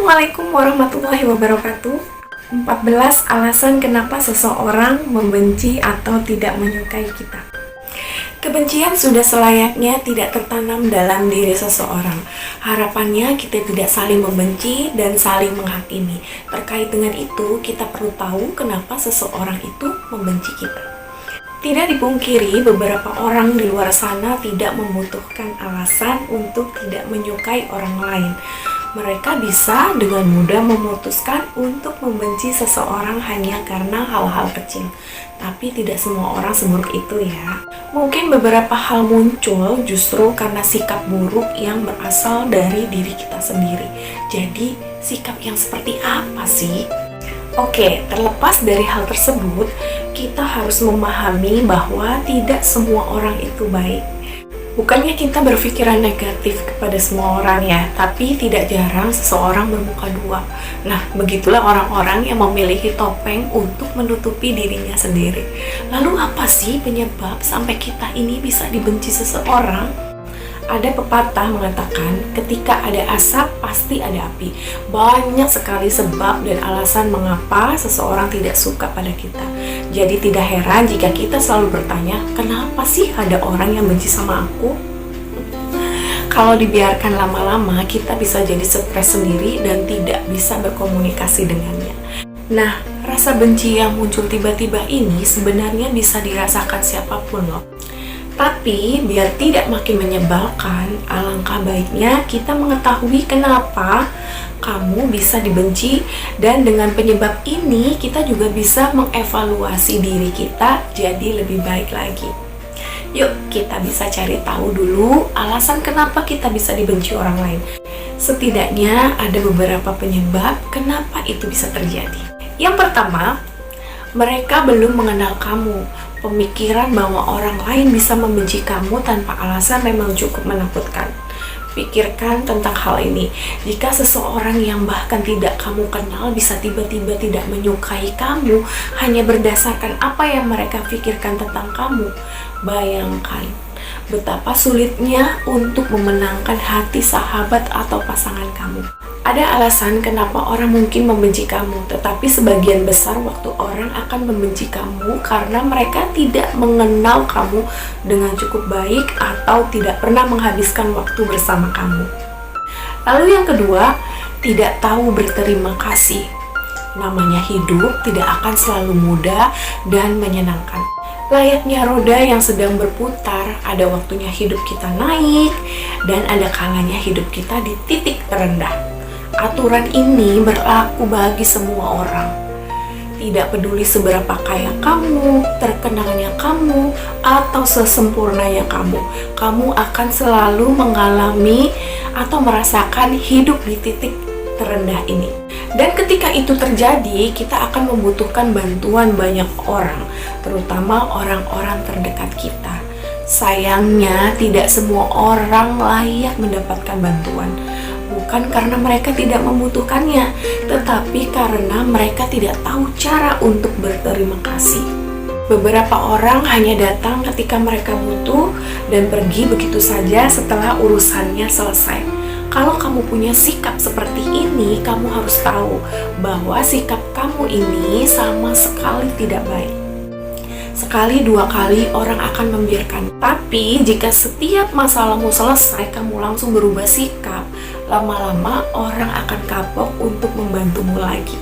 Assalamualaikum warahmatullahi wabarakatuh. 14 alasan kenapa seseorang membenci atau tidak menyukai kita. Kebencian sudah selayaknya tidak tertanam dalam diri seseorang. Harapannya kita tidak saling membenci dan saling menghakimi. Terkait dengan itu, kita perlu tahu kenapa seseorang itu membenci kita. Tidak dipungkiri, beberapa orang di luar sana tidak membutuhkan alasan untuk tidak menyukai orang lain. Mereka bisa dengan mudah memutuskan untuk membenci seseorang hanya karena hal-hal kecil. Tapi tidak semua orang seburuk itu ya. Mungkin beberapa hal muncul justru karena sikap buruk yang berasal dari diri kita sendiri. Jadi, sikap yang seperti apa sih? Oke, terlepas dari hal tersebut, kita harus memahami bahwa tidak semua orang itu baik. Bukannya kita berpikiran negatif kepada semua orang ya, tapi tidak jarang seseorang bermuka dua. Nah, begitulah orang-orang yang memiliki topeng untuk menutupi dirinya sendiri. Lalu apa sih penyebab sampai kita ini bisa dibenci seseorang? Ada pepatah mengatakan, ketika ada asap, pasti ada api. Banyak sekali sebab dan alasan mengapa seseorang tidak suka pada kita. Jadi tidak heran jika kita selalu bertanya, kenapa sih ada orang yang benci sama aku? Kalau dibiarkan lama-lama, kita bisa jadi stres sendiri dan tidak bisa berkomunikasi dengannya. Nah, rasa benci yang muncul tiba-tiba ini sebenarnya bisa dirasakan siapapun loh. Tapi, biar tidak makin menyebalkan, alangkah baiknya kita mengetahui kenapa kamu bisa dibenci, dan dengan penyebab ini kita juga bisa mengevaluasi diri kita jadi lebih baik lagi. Yuk, kita bisa cari tahu dulu alasan kenapa kita bisa dibenci orang lain. Setidaknya ada beberapa penyebab kenapa itu bisa terjadi. Yang pertama, mereka belum mengenal kamu. Pemikiran bahwa orang lain bisa membenci kamu tanpa alasan memang cukup menakutkan. Pikirkan tentang hal ini. Jika seseorang yang bahkan tidak kamu kenal bisa tiba-tiba tidak menyukai kamu hanya berdasarkan apa yang mereka pikirkan tentang kamu, bayangkan betapa sulitnya untuk memenangkan hati sahabat atau pasangan kamu. Ada alasan kenapa orang mungkin membenci kamu, tetapi sebagian besar waktu orang akan membenci kamu karena mereka tidak mengenal kamu dengan cukup baik atau tidak pernah menghabiskan waktu bersama kamu. Lalu yang kedua, tidak tahu berterima kasih. Namanya hidup tidak akan selalu mudah dan menyenangkan. Layaknya roda yang sedang berputar, ada waktunya hidup kita naik dan ada kalanya hidup kita di titik terendah. Aturan ini berlaku bagi semua orang. Tidak peduli seberapa kaya kamu, terkenalnya kamu, atau sesempurnanya kamu akan selalu mengalami atau merasakan hidup di titik terendah ini. Dan ketika itu terjadi, kita akan membutuhkan bantuan banyak orang, terutama orang-orang terdekat kita. Sayangnya, tidak semua orang layak mendapatkan bantuan. Bukan karena mereka tidak membutuhkannya, tetapi karena mereka tidak tahu cara untuk berterima kasih. Beberapa orang hanya datang ketika mereka butuh dan pergi begitu saja setelah urusannya selesai. Kalau kamu punya sikap seperti ini, kamu harus tahu bahwa sikap kamu ini sama sekali tidak baik. Sekali dua kali orang akan membiarkan. Tapi jika setiap masalahmu selesai kamu langsung berubah sikap, lama-lama orang akan kapok untuk membantumu lagi.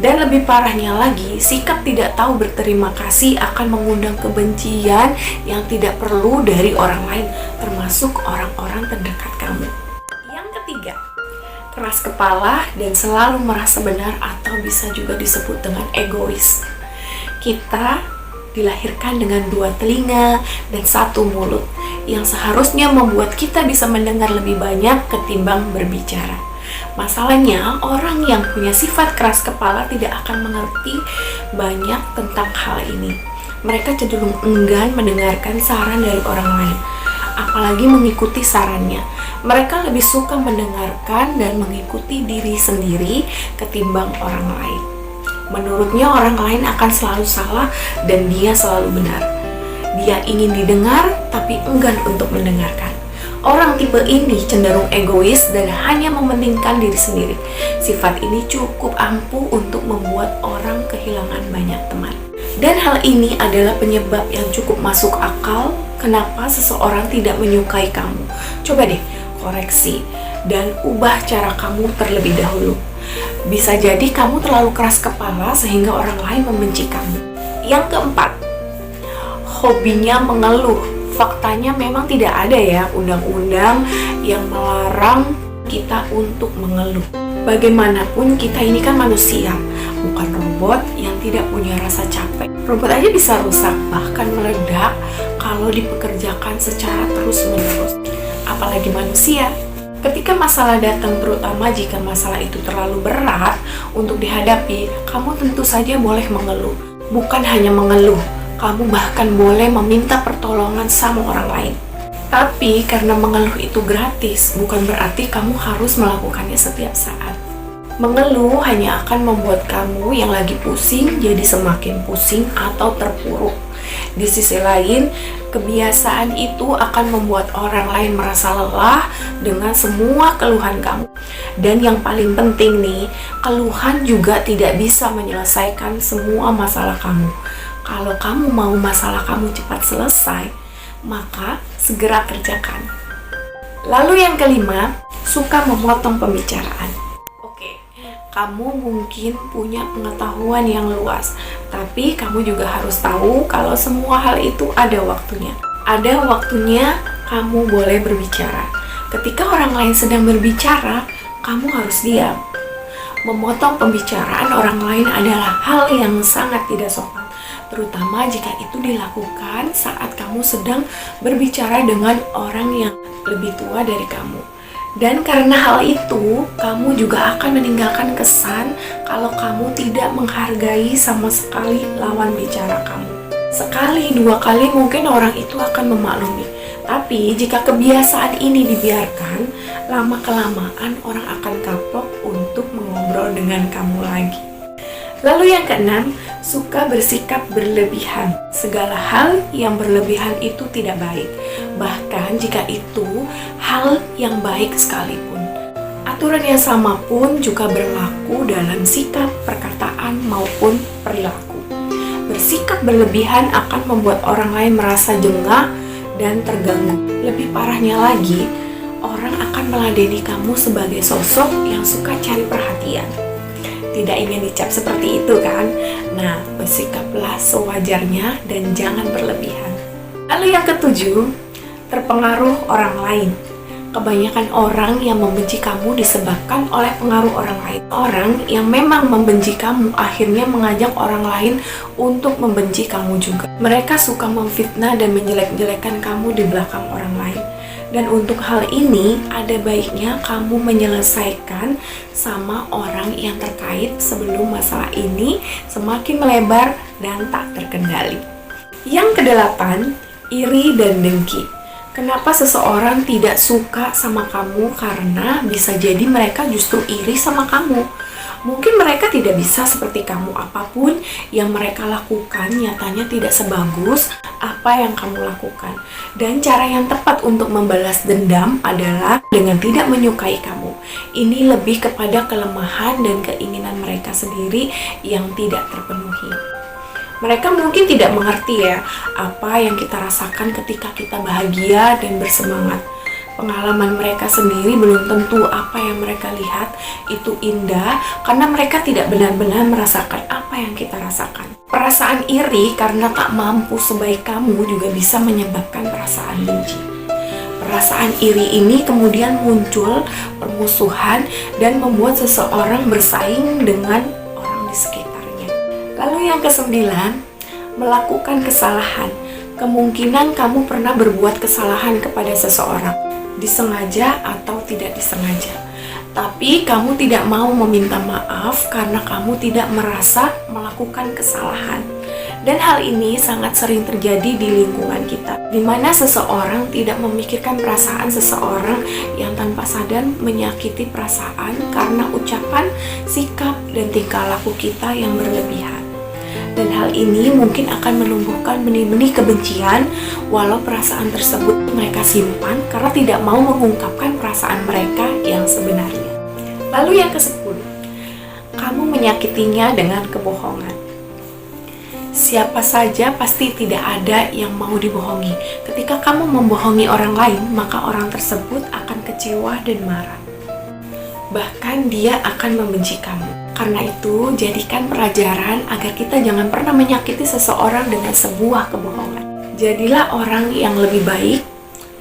Dan lebih parahnya lagi, sikap tidak tahu berterima kasih akan mengundang kebencian yang tidak perlu dari orang lain, termasuk orang-orang terdekat kamu. Yang ketiga, keras kepala dan selalu merasa benar atau bisa juga disebut dengan egois. Kita dilahirkan dengan dua telinga dan satu mulut yang seharusnya membuat kita bisa mendengar lebih banyak ketimbang berbicara. Masalahnya, orang yang punya sifat keras kepala tidak akan mengerti banyak tentang hal ini. Mereka cenderung enggan mendengarkan saran dari orang lain, apalagi mengikuti sarannya. Mereka lebih suka mendengarkan dan mengikuti diri sendiri ketimbang orang lain. Menurutnya orang lain akan selalu salah dan dia selalu benar. Dia ingin didengar tapi enggan untuk mendengarkan. Orang tipe ini cenderung egois dan hanya mementingkan diri sendiri. Sifat ini cukup ampuh untuk membuat orang kehilangan banyak teman. Dan hal ini adalah penyebab yang cukup masuk akal kenapa seseorang tidak menyukai kamu. Coba deh koreksi dan ubah cara kamu terlebih dahulu. Bisa jadi kamu terlalu keras kepala sehingga orang lain membenci kamu. Yang keempat, hobinya mengeluh. Faktanya memang tidak ada ya undang-undang yang melarang kita untuk mengeluh. Bagaimanapun kita ini kan manusia, bukan robot yang tidak punya rasa capek. Robot aja bisa rusak, bahkan meledak kalau dipekerjakan secara terus-menerus. Apalagi manusia. Ketika masalah datang, terutama jika masalah itu terlalu berat untuk dihadapi, kamu tentu saja boleh mengeluh. Bukan hanya mengeluh, kamu bahkan boleh meminta pertolongan sama orang lain. Tapi karena mengeluh itu gratis, bukan berarti kamu harus melakukannya setiap saat. Mengeluh hanya akan membuat kamu yang lagi pusing jadi semakin pusing atau terpuruk. Di sisi lain, kebiasaan itu akan membuat orang lain merasa lelah dengan semua keluhan kamu. Dan yang paling penting nih, keluhan juga tidak bisa menyelesaikan semua masalah kamu. Kalau kamu mau masalah kamu cepat selesai, maka segera kerjakan. Lalu yang kelima, suka memotong pembicaraan. Oke, kamu mungkin punya pengetahuan yang luas, tapi kamu juga harus tahu kalau semua hal itu ada waktunya. Ada waktunya kamu boleh berbicara. Ketika orang lain sedang berbicara, kamu harus diam. Memotong pembicaraan orang lain adalah hal yang sangat tidak sopan, terutama jika itu dilakukan saat kamu sedang berbicara dengan orang yang lebih tua dari kamu. Dan karena hal itu, kamu juga akan meninggalkan kesan kalau kamu tidak menghargai sama sekali lawan bicara kamu. Sekali, dua kali mungkin orang itu akan memaklumi. Tapi jika kebiasaan ini dibiarkan, lama-kelamaan orang akan kapok untuk mengobrol dengan kamu lagi. Lalu yang keenam, suka bersikap berlebihan. Segala hal yang berlebihan itu tidak baik, bahkan jika itu hal yang baik sekalipun. Aturan yang sama pun juga berlaku dalam sikap, perkataan, maupun perilaku. Bersikap berlebihan akan membuat orang lain merasa jengah dan terganggu. Lebih parahnya lagi, orang akan meladeni kamu sebagai sosok yang suka cari perhatian. Tidak ingin dicap seperti itu kan? Nah, bersikaplah sewajarnya dan jangan berlebihan. Lalu yang ketujuh, terpengaruh orang lain. Kebanyakan orang yang membenci kamu disebabkan oleh pengaruh orang lain. Orang yang memang membenci kamu akhirnya mengajak orang lain untuk membenci kamu juga. Mereka suka memfitnah dan menjelek-jelekan kamu di belakang orang lain. Dan untuk hal ini, ada baiknya kamu menyelesaikan sama orang yang terkait sebelum masalah ini semakin melebar dan tak terkendali. Yang kedelapan, iri dan dengki. Kenapa seseorang tidak suka sama kamu? Karena bisa jadi mereka justru iri sama kamu. Mungkin mereka tidak bisa seperti kamu, apapun yang mereka lakukan nyatanya tidak sebagus apa yang kamu lakukan. Dan cara yang tepat untuk membalas dendam adalah dengan tidak menyukai kamu. Ini lebih kepada kelemahan dan keinginan mereka sendiri yang tidak terpenuhi. Mereka mungkin tidak mengerti ya apa yang kita rasakan ketika kita bahagia dan bersemangat. Pengalaman mereka sendiri belum tentu apa yang mereka lihat itu indah karena mereka tidak benar-benar merasakan apa yang kita rasakan. Perasaan iri karena tak mampu sebaik kamu juga bisa menyebabkan perasaan benci. Perasaan iri ini kemudian muncul permusuhan dan membuat seseorang bersaing dengan orang di sekitarnya. Lalu yang kesembilan, melakukan kesalahan. Kemungkinan kamu pernah berbuat kesalahan kepada seseorang, disengaja atau tidak disengaja. Tapi kamu tidak mau meminta maaf karena kamu tidak merasa melakukan kesalahan. Dan hal ini sangat sering terjadi di lingkungan kita, di mana seseorang tidak memikirkan perasaan seseorang yang tanpa sadar menyakiti perasaan karena ucapan, sikap, dan tingkah laku kita yang berlebihan. Dan hal ini mungkin akan menumbuhkan benih-benih kebencian walau perasaan tersebut mereka simpan karena tidak mau mengungkapkan perasaan mereka yang sebenarnya. Lalu yang ke-10, kamu menyakitinya dengan kebohongan. Siapa saja pasti tidak ada yang mau dibohongi. Ketika kamu membohongi orang lain, maka orang tersebut akan kecewa dan marah. Bahkan dia akan membenci kamu. Karena itu, jadikan pelajaran agar kita jangan pernah menyakiti seseorang dengan sebuah kebohongan. Jadilah orang yang lebih baik,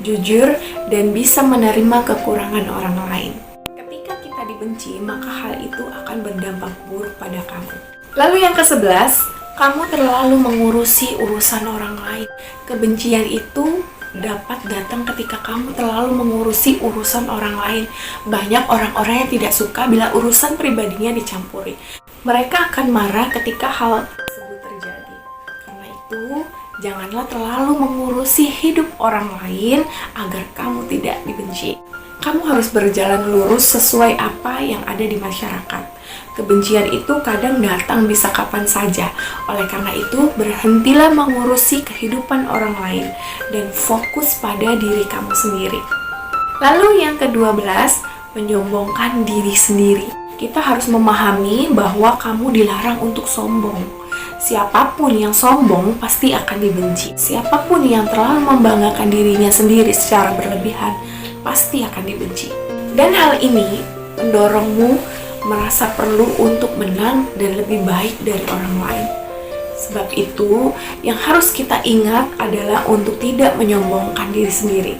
jujur, dan bisa menerima kekurangan orang lain. Ketika kita dibenci, maka hal itu akan berdampak buruk pada kamu. Lalu yang ke-11, kamu terlalu mengurusi urusan orang lain. Kebencian itu dapat datang ketika kamu terlalu mengurusi urusan orang lain. Banyak orang-orang yang tidak suka bila urusan pribadinya dicampuri. Mereka akan marah ketika hal tersebut terjadi. Karena itu, janganlah terlalu mengurusi hidup orang lain agar kamu tidak dibenci. Kamu harus berjalan lurus sesuai apa yang ada di masyarakat. Kebencian itu kadang datang bisa kapan saja. Oleh karena itu, berhentilah mengurusi kehidupan orang lain dan fokus pada diri kamu sendiri. Lalu yang ke-12, menyombongkan diri sendiri. Kita harus memahami bahwa kamu dilarang untuk sombong. Siapapun yang sombong pasti akan dibenci. Siapapun yang terlalu membanggakan dirinya sendiri secara berlebihan pasti akan dibenci. Dan hal ini mendorongmu merasa perlu untuk menang dan lebih baik dari orang lain. Sebab itu, yang harus kita ingat adalah untuk tidak menyombongkan diri sendiri.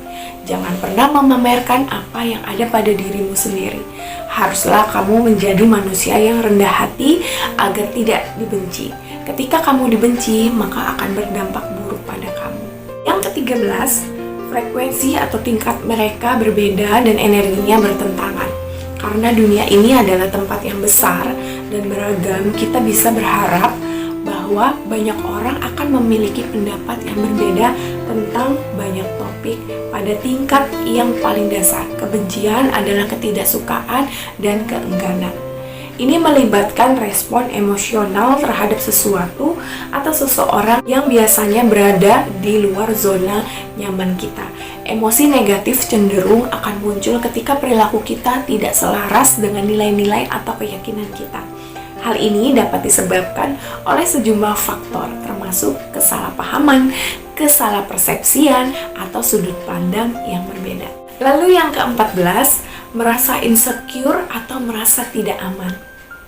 Jangan pernah memamerkan apa yang ada pada dirimu sendiri. Haruslah kamu menjadi manusia yang rendah hati agar tidak dibenci. Ketika kamu dibenci, maka akan berdampak buruk pada kamu. Yang ke-13, frekuensi atau tingkat mereka berbeda dan energinya bertentangan. Karena dunia ini adalah tempat yang besar dan beragam, kita bisa berharap bahwa banyak orang akan memiliki pendapat yang berbeda tentang banyak topik pada tingkat yang paling dasar. Kebencian adalah ketidaksukaan dan keengganan. Ini melibatkan respon emosional terhadap sesuatu atau seseorang yang biasanya berada di luar zona nyaman kita. Emosi negatif cenderung akan muncul ketika perilaku kita tidak selaras dengan nilai-nilai atau keyakinan kita. Hal ini dapat disebabkan oleh sejumlah faktor, termasuk kesalahpahaman, kesalahpersepsian, atau sudut pandang yang berbeda. Lalu yang ke-14, merasa insecure atau merasa tidak aman.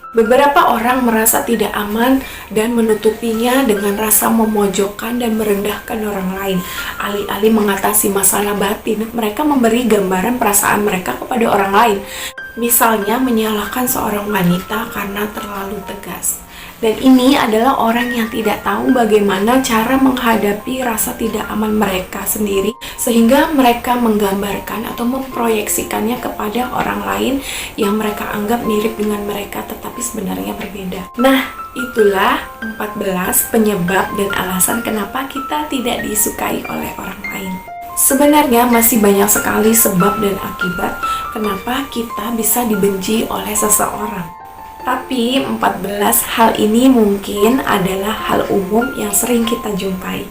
Beberapa orang merasa tidak aman dan menutupinya dengan rasa memojokkan dan merendahkan orang lain. Alih-alih mengatasi masalah batin, mereka memberi gambaran perasaan mereka kepada orang lain. Misalnya menyalahkan seorang wanita karena terlalu tegas. Dan ini adalah orang yang tidak tahu bagaimana cara menghadapi rasa tidak aman mereka sendiri, sehingga mereka menggambarkan atau memproyeksikannya kepada orang lain yang mereka anggap mirip dengan mereka tetapi sebenarnya berbeda. Nah, itulah 14 penyebab dan alasan kenapa kita tidak disukai oleh orang lain. Sebenarnya masih banyak sekali sebab dan akibat kenapa kita bisa dibenci oleh seseorang. Tapi 14 hal ini mungkin adalah hal umum yang sering kita jumpai.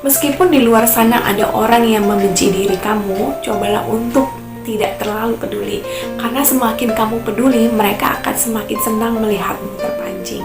Meskipun di luar sana ada orang yang membenci diri kamu, cobalah untuk tidak terlalu peduli. Karena semakin kamu peduli, mereka akan semakin senang melihatmu terpancing.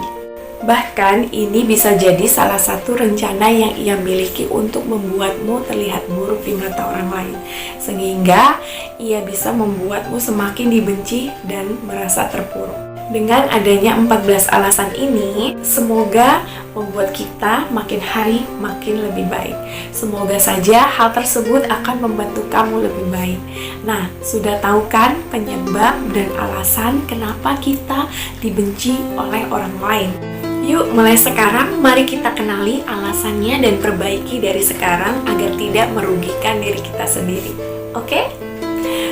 Bahkan ini bisa jadi salah satu rencana yang ia miliki untuk membuatmu terlihat buruk di mata orang lain. Sehingga ia bisa membuatmu semakin dibenci dan merasa terpuruk. Dengan adanya 14 alasan ini, semoga membuat kita makin hari makin lebih baik. Semoga saja hal tersebut akan membantu kamu lebih baik. Nah, sudah tahu kan penyebab dan alasan kenapa kita dibenci oleh orang lain? Yuk, mulai sekarang mari kita kenali alasannya dan perbaiki dari sekarang agar tidak merugikan diri kita sendiri. Oke?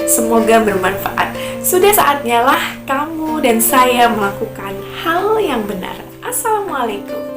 Semoga bermanfaat. Sudah saatnya lah kamu dan saya melakukan hal yang benar. Assalamualaikum.